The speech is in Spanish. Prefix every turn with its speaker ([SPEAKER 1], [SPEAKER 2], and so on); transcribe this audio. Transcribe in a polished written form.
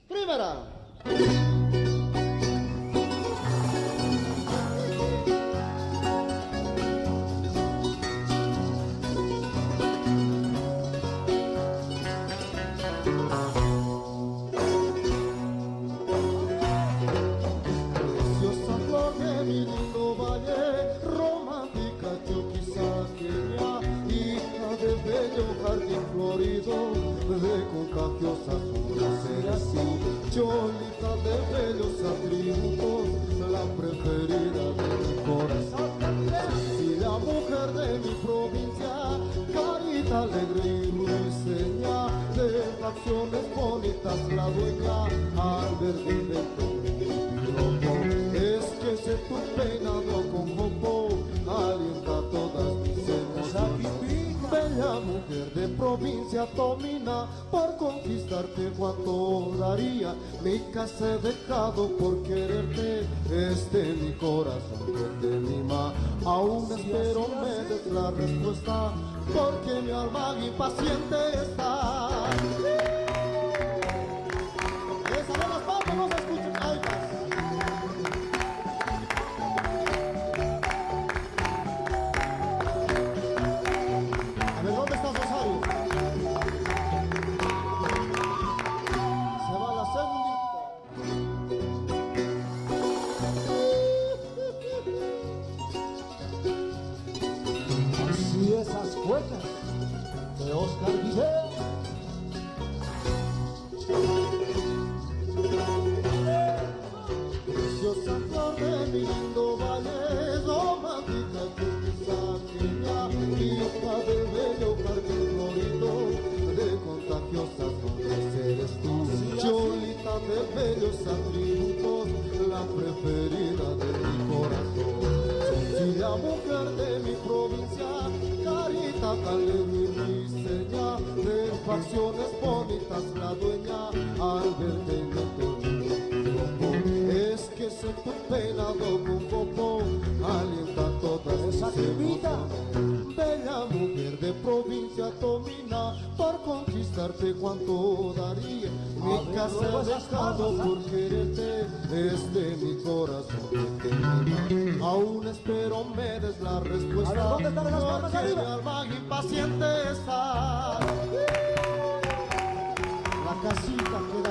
[SPEAKER 1] Primera.
[SPEAKER 2] Preciosa flor de mi lindo valle, romántica chuquisaqueña, hija de bello jardín florido, de contagiosa sombra serás tú, cholita de bellos atributos, la preferida de mi corazón. Y la mujer de mi provincia, carita alegre y ruiseña, de facciones bonitas la dueña, al verde dentro es que se tu peinado con jopo alienta todas mis emociones. Bella mujer de provincia Tomina, por conquistarte cuanto daría. Mi casa he dejado por quererte, mi corazón que te mima. Aún espero me des la respuesta, porque mi alma impaciente está. Esa de las papas no se escucha. Ay, ¿dónde está Rosario? Se va la segundita.
[SPEAKER 3] Así esas cuecas de Oscar Villel.
[SPEAKER 2] Preciosa flor de mi lindo valle, romántica chuquisaqueña, hija de bello jardín florido, de contagiosas flores eres tú, cholita de bellos atributos, la preferida de mi corazón. Sencilla mujer de mi provincia, carita alegre y ruiseña, de facciones bonitas la dueña, al verte en el es que se tu peinado con popo alienta todas
[SPEAKER 3] esa
[SPEAKER 2] mis
[SPEAKER 3] cremita.
[SPEAKER 2] emociones. Bella mujer de provincia Tomina, por conquistarte cuánto daría. Mi casa he dejado por quererte, mi corazón que te mima. Aún espero me des la respuesta,
[SPEAKER 3] ¿dónde están las palmas
[SPEAKER 2] porque
[SPEAKER 3] arriba?
[SPEAKER 2] mi alma impaciente está. La casita que